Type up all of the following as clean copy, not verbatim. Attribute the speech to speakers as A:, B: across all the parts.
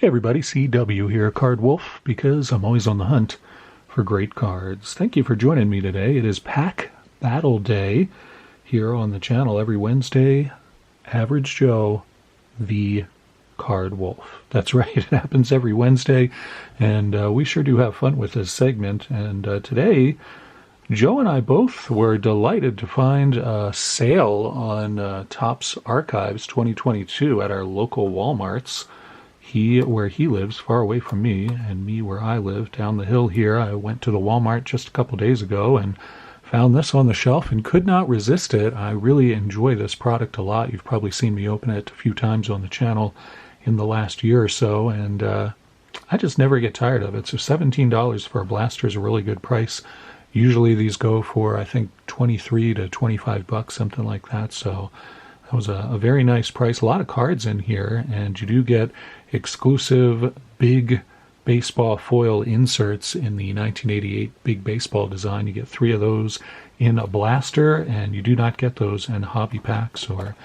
A: Hey everybody, CW here, Card Wolf, because I'm always on the hunt for great cards. Thank you for joining me today. It is Pack Battle Day here on the channel every Wednesday. Average Joe, the Card Wolf. That's right, it happens every Wednesday, and we sure do have fun with this segment. And today, Joe and I both were delighted to find a sale on Topps Archives 2022 at our local Walmarts. Where he lives, far away from me, and me where I live, down the hill here. I went to the Walmart just a couple days ago and found this on the shelf and could not resist it. I really enjoy this product a lot. You've probably seen me open it a few times on the channel in the last year or so, and I just never get tired of it. So $17 for a blaster is a really good price. Usually these go for, I think, 23 to 25 bucks, something like that. So that was a very nice price. A lot of cards in here, and you do get exclusive big baseball foil inserts in the 1988 big baseball design. You get 3 of those in a blaster, and you do not get those in hobby packs or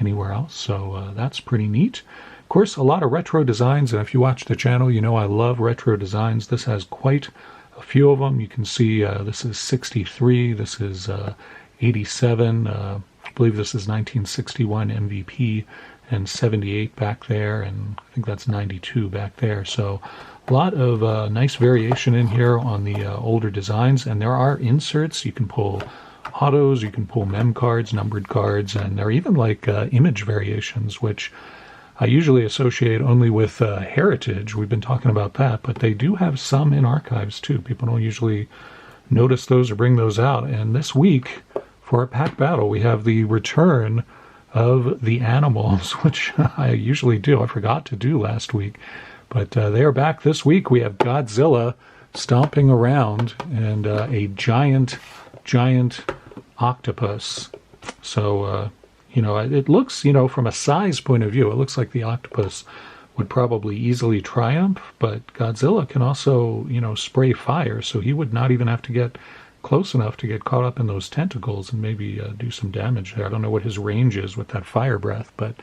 A: anywhere else. So that's pretty neat. Of course, a lot of retro designs, and if you watch the channel, you know I love retro designs. This has quite a few of them. You can see this is 63, this is 87, I believe this is 1961 MVP, and 78 back there, and I think that's 92 back there. So a lot of nice variation in here on the older designs, and there are inserts. You can pull autos, you can pull mem cards, numbered cards, and there are even like image variations, which I usually associate only with Heritage. We've been talking about that, but they do have some in archives too. People don't usually notice those or bring those out. And this week, for a pack battle, we have the return of the animals, which I usually do. I forgot to do last week, but they are back this week. We have Godzilla stomping around and a giant octopus. So, it looks, from a size point of view, it looks like the octopus would probably easily triumph, but Godzilla can also, spray fire, so he would not even have to get close enough to get caught up in those tentacles and maybe do some damage there. I don't know what his range is with that fire breath, but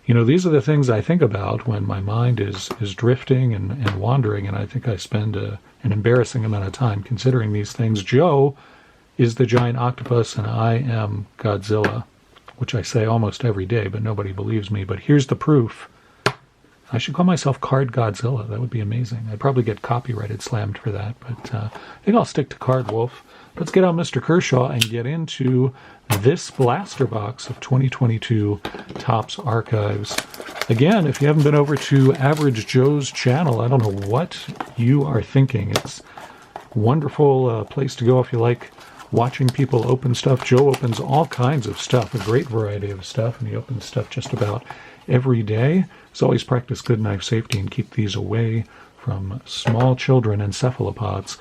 A: these are the things I think about when my mind is drifting and wandering, and I think I spend an embarrassing amount of time considering these things. Joe is the giant octopus and I am Godzilla, which I say almost every day, but nobody believes me. But here's the proof. I should call myself Card Godzilla. That would be amazing. I'd probably get copyrighted slammed for that, but I think I'll stick to Card Wolf. Let's get on Mr. Kershaw and get into this blaster box of 2022 Topps Archives. Again, if you haven't been over to Average Joe's channel, I don't know what you are thinking. It's a wonderful place to go if you like watching people open stuff. Joe opens all kinds of stuff, a great variety of stuff, and he opens stuff just about every day. So always practice good knife safety and keep these away from small children and cephalopods.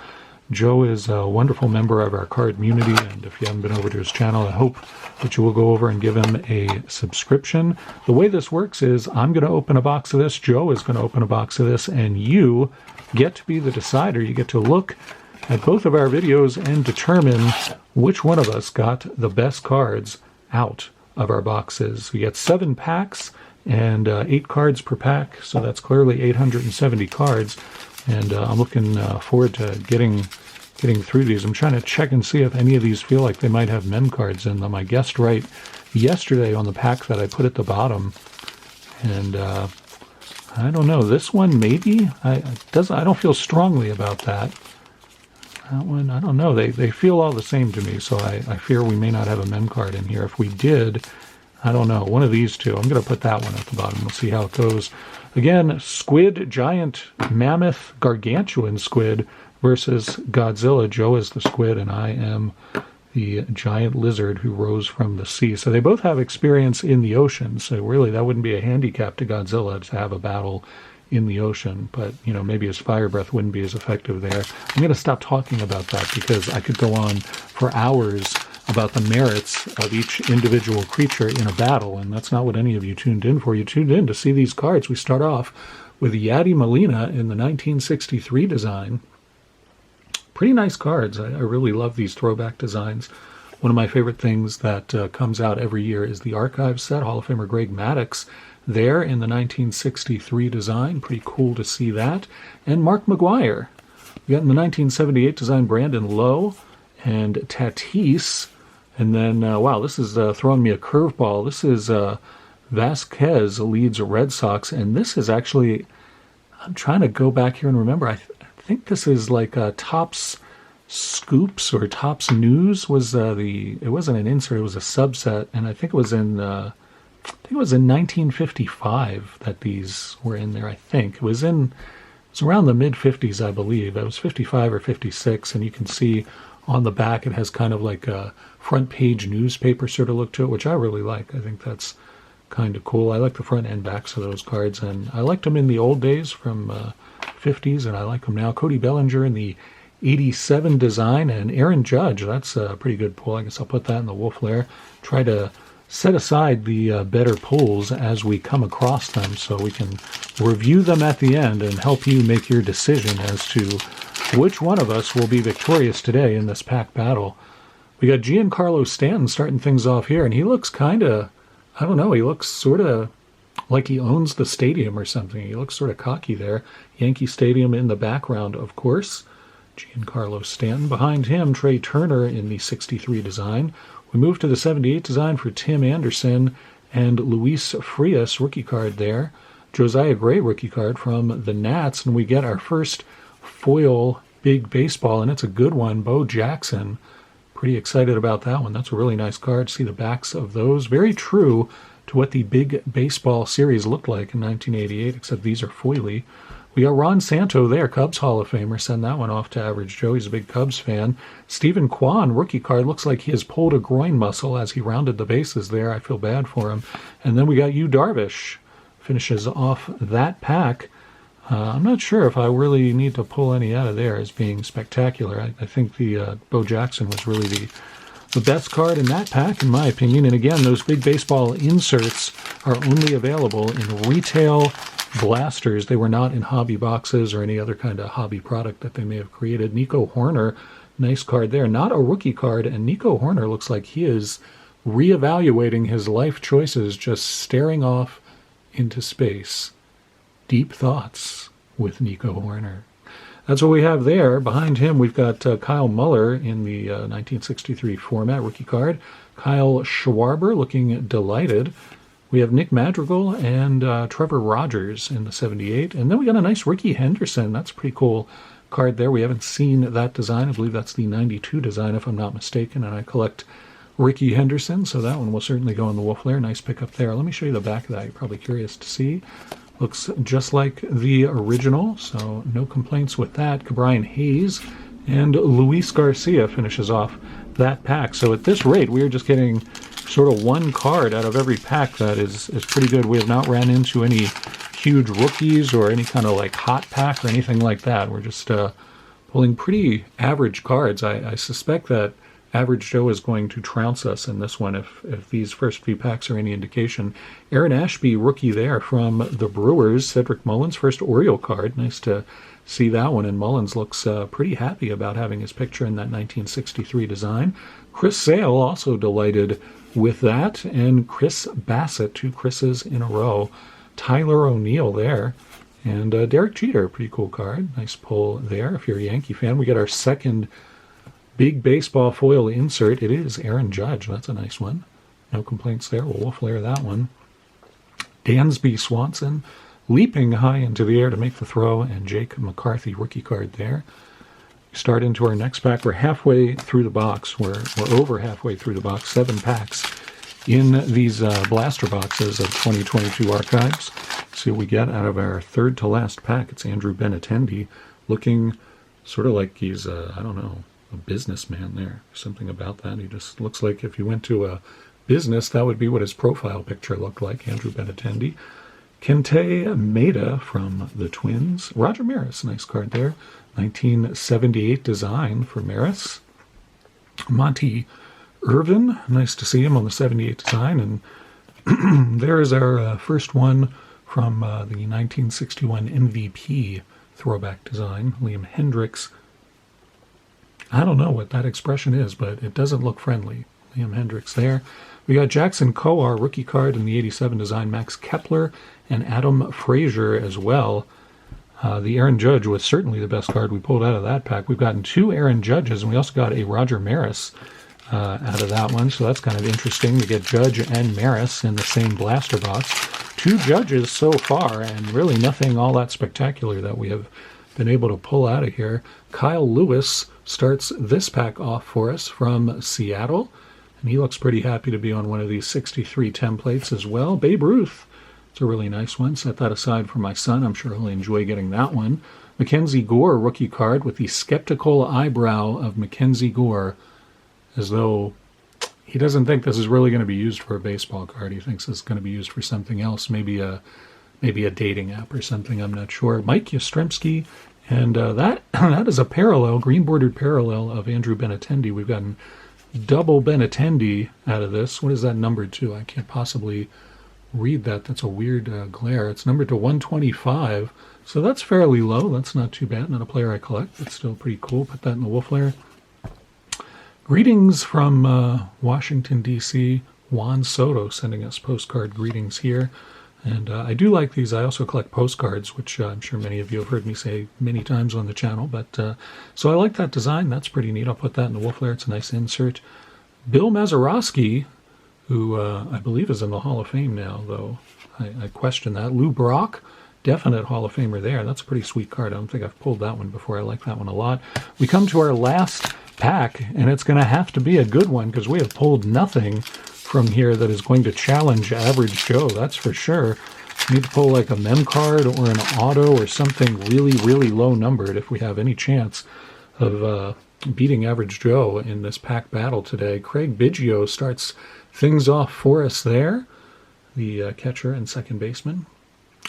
A: Joe is a wonderful member of our card community, and if you haven't been over to his channel, I hope that you will go over and give him a subscription. The way this works is I'm going to open a box of this, Joe is going to open a box of this, and you get to be the decider. You get to look at both of our videos and determine which one of us got the best cards out of our boxes. We get 7 packs and 8 cards per pack, so that's clearly 870 cards, and I'm looking forward to getting through these. I'm trying to check and see if any of these feel like they might have mem cards in them. I guessed right yesterday on the pack that I put at the bottom, and I don't know, this one maybe? I don't feel strongly about that. That one, I don't know. They feel all the same to me, so I fear we may not have a mem card in here. If we did, I don't know, one of these two. I'm going to put that one at the bottom. We'll see how it goes. Again, squid, giant, mammoth, gargantuan squid versus Godzilla. Joe is the squid, and I am the giant lizard who rose from the sea. So they both have experience in the ocean, so really that wouldn't be a handicap to Godzilla to have a battle in the ocean, but maybe his fire breath wouldn't be as effective there. I'm going to stop talking about that because I could go on for hours about the merits of each individual creature in a battle, and that's not what any of you tuned in for. You tuned in to see these cards. We start off with Yadi Molina in the 1963 design. Pretty nice cards. I really love these throwback designs. One of my favorite things that comes out every year is the Archive set. Hall of Famer Greg Maddux there in the 1963 design. Pretty cool to see that. And Mark McGuire. We got in the 1978 design Brandon Lowe and Tatis. And then, wow, this is throwing me a curveball. This is Vasquez leads Red Sox. And this is actually, I'm trying to go back here and remember. I think this is like Topps Scoops or Topps News was it wasn't an insert, it was a subset. And I think it was in 1955 that these were in there. I think it was around the mid 50s, I believe. It was 55 or 56, and you can see on the back it has kind of like a front page newspaper sort of look to it, which I really like. I think that's kind of cool. I like the front and backs of those cards, and I liked them in the old days from 50s, and I like them now. Cody Bellinger in the 87 design, and Aaron Judge. That's a pretty good pull. I guess I'll put that in the Wolf Lair. Try to set aside the better pulls as we come across them so we can review them at the end and help you make your decision as to which one of us will be victorious today in this pack battle. We got Giancarlo Stanton starting things off here, and he looks kind of, I don't know, he looks sort of like he owns the stadium or something. He looks sort of cocky there. Yankee Stadium in the background, of course. Giancarlo Stanton. Behind him, Trey Turner in the 63 design. We move to the 78 design for Tim Anderson and Luis Frias, rookie card there. Josiah Gray, rookie card from the Nats. And we get our first foil big baseball, and it's a good one. Bo Jackson. Pretty excited about that one. That's a really nice card. See the backs of those. Very true to what the big baseball series looked like in 1988, except these are foily. We got Ron Santo there, Cubs Hall of Famer. Send that one off to Average Joe. He's a big Cubs fan. Stephen Kwan, rookie card. Looks like he has pulled a groin muscle as he rounded the bases there. I feel bad for him. And then we got Yu Darvish. Finishes off that pack. I'm not sure if I really need to pull any out of there as being spectacular. I think the Bo Jackson was really the best card in that pack, in my opinion. And again, those big baseball inserts are only available in retail blasters. They were not in hobby boxes or any other kind of hobby product that they may have created. Nico Horner, nice card there. Not a rookie card, and Nico Horner looks like he is reevaluating his life choices, just staring off into space. Deep thoughts with Nico Horner. That's what we have there. Behind him, we've got Kyle Muller in the 1963 format, rookie card. Kyle Schwarber looking delighted. We have Nick Madrigal and Trevor Rogers in the 78. And then we got a nice Ricky Henderson. That's a pretty cool card there. We haven't seen that design. I believe that's the 92 design, if I'm not mistaken. And I collect Ricky Henderson, so that one will certainly go in the Wolf Lair. Nice pickup there. Let me show you the back of that. You're probably curious to see. Looks just like the original, so no complaints with that. Brian Hayes and Luis Garcia finishes off that pack. So at this rate, we are just getting sort of one card out of every pack that is pretty good. We have not ran into any huge rookies or any kind of like hot pack or anything like that. We're just pulling pretty average cards. I suspect that Average Joe is going to trounce us in this one if these first few packs are any indication. Aaron Ashby, rookie there from the Brewers. Cedric Mullins, first Oriole card. Nice to see that one. And Mullins looks pretty happy about having his picture in that 1963 design. Chris Sale also delighted with that. And Chris Bassett, two Chris's in a row. Tyler O'Neill there. And Derek Jeter, pretty cool card. Nice pull there if you're a Yankee fan. We get our second big baseball foil insert. It is Aaron Judge. That's a nice one. No complaints there. We'll Wolf Lair that one. Dansby Swanson leaping high into the air to make the throw, and Jake McCarthy rookie card there. We start into our next pack. We're halfway through the box. We're over halfway through the box. 7 packs in these blaster boxes of 2022 archives. See what we get out of our third to last pack. It's Andrew Benintendi looking sort of like he's, I don't know, a businessman there. Something about that. He just looks like if you went to a business, that would be what his profile picture looked like. Andrew Benintendi. Kente Maeda from the Twins. Roger Maris, nice card there. 1978 design for Maris. Monty Irvin, nice to see him on the 78 design. And there is our first one from the 1961 MVP throwback design. Liam Hendricks. I don't know what that expression is, but it doesn't look friendly. Liam Hendriks there. We got Jackson Kowar, rookie card in the 87 design, Max Kepler, and Adam Frazier as well. The Aaron Judge was certainly the best card we pulled out of that pack. We've gotten 2 Aaron Judges, and we also got a Roger Maris out of that one, so that's kind of interesting to get Judge and Maris in the same blaster box. 2 Judges so far, and really nothing all that spectacular that we have been able to pull out of here. Kyle Lewis starts this pack off for us from Seattle, and he looks pretty happy to be on one of these 63 templates as well. Babe Ruth, it's a really nice one. Set that aside for my son. I'm sure he'll enjoy getting that one. Mackenzie Gore, rookie card with the skeptical eyebrow of Mackenzie Gore, as though he doesn't think this is really going to be used for a baseball card. He thinks it's going to be used for something else, maybe a dating app or something. I'm not sure. Mike Yastrzemski, and that is a parallel, green bordered parallel of Andrew Benintendi. We've gotten double Benintendi out of this. What is that numbered to? I can't possibly read that. That's a weird glare. It's numbered to 125, so that's fairly low. That's not too bad. Not a player I collect, but still pretty cool. Put that in the wolf layer. Greetings from Washington, D.C. Juan Soto sending us postcard greetings here. And I do like these. I also collect postcards, which I'm sure many of you have heard me say many times on the channel. But so I like that design. That's pretty neat. I'll put that in the wolf layer. It's a nice insert. Bill Mazeroski, who I believe is in the Hall of Fame now, though I question that. Lou Brock, definite Hall of Famer there. That's a pretty sweet card. I don't think I've pulled that one before. I like that one a lot. We come to our last pack, and it's going to have to be a good one because we have pulled nothing from here that is going to challenge Average Joe, that's for sure. We need to pull like a mem card or an auto or something really, really low numbered if we have any chance of beating Average Joe in this pack battle today. Craig Biggio starts things off for us there, the catcher and second baseman.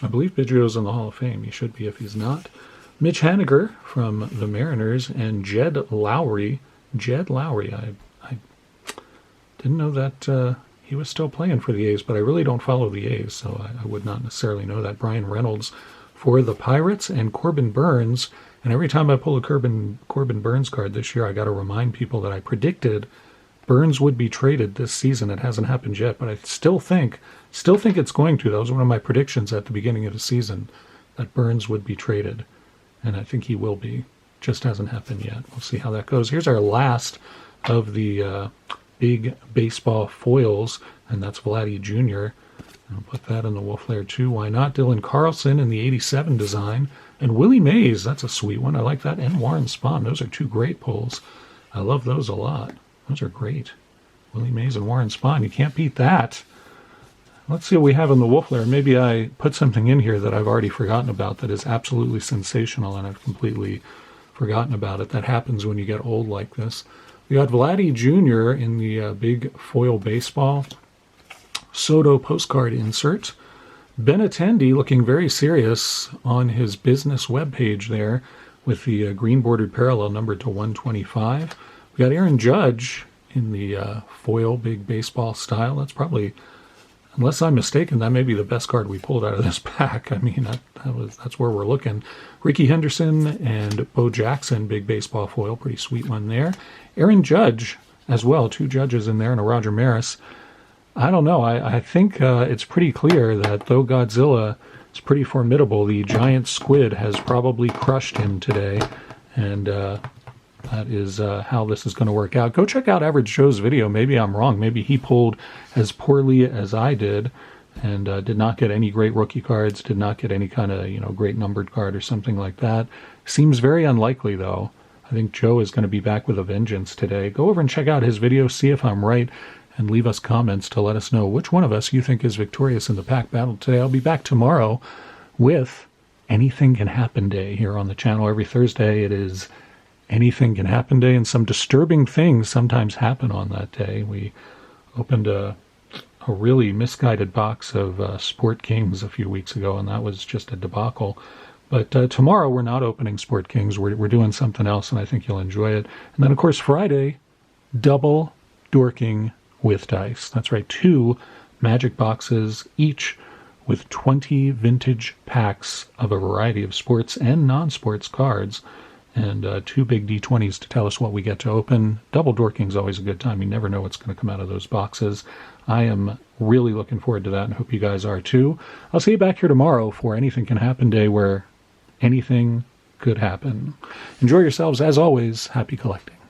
A: I believe Biggio's in the Hall of Fame. He should be if he's not. Mitch Haniger from the Mariners, and Jed Lowry. Jed Lowry, I didn't know that he was still playing for the A's, but I really don't follow the A's, so I would not necessarily know that. Brian Reynolds for the Pirates, and Corbin Burns. And every time I pull a Corbin Burns card this year, I got to remind people that I predicted Burns would be traded this season. It hasn't happened yet, but I still think it's going to. That was one of my predictions at the beginning of the season, that Burns would be traded. And I think he will be. Just hasn't happened yet. We'll see how that goes. Here's our last of the big baseball foils, and that's Vladdy Jr. I'll put that in the wolf layer too. Why not? Dylan Carlson in the 87 design. And Willie Mays, that's a sweet one. I like that. And Warren Spahn. Those are 2 great pulls. I love those a lot. Those are great. Willie Mays and Warren Spahn. You can't beat that. Let's see what we have in the wolf layer. Maybe I put something in here that I've already forgotten about that is absolutely sensational, and I've completely forgotten about it. That happens when you get old like this. We got Vladdy Jr. in the big foil baseball Soto postcard insert. Benintendi looking very serious on his business webpage there with the green bordered parallel numbered to 125. We got Aaron Judge in the foil big baseball style. That's probably, unless I'm mistaken, that may be the best card we pulled out of this pack. I mean, that's where we're looking. Ricky Henderson and Bo Jackson, big baseball foil. Pretty sweet one there. Aaron Judge as well. 2 Judges in there and a Roger Maris. I don't know. I think it's pretty clear that though Godzilla is pretty formidable, the giant squid has probably crushed him today. And that is how this is going to work out. Go check out Average Joe's video. Maybe I'm wrong. Maybe he pulled as poorly as I did and did not get any great rookie cards, did not get any kind of great numbered card or something like that. Seems very unlikely, though. I think Joe is going to be back with a vengeance today. Go over and check out his video, see if I'm right, and leave us comments to let us know which one of us you think is victorious in the pack battle today. I'll be back tomorrow with Anything Can Happen Day here on the channel. Every Thursday it is Anything Can Happen Day, and some disturbing things sometimes happen on that day. We opened a really misguided box of Sport Kings a few weeks ago, and that was just a debacle. But tomorrow we're not opening Sport Kings. We're doing something else, and I think you'll enjoy it. And then, of course, Friday, double Dorking with dice. That's right, 2 magic boxes, each with 20 vintage packs of a variety of sports and non-sports cards. and two big D20s to tell us what we get to open. Double Dorking's always a good time. You never know what's going to come out of those boxes. I am really looking forward to that and hope you guys are too. I'll see you back here tomorrow for Anything Can Happen Day, where anything could happen. Enjoy yourselves. As always, happy collecting.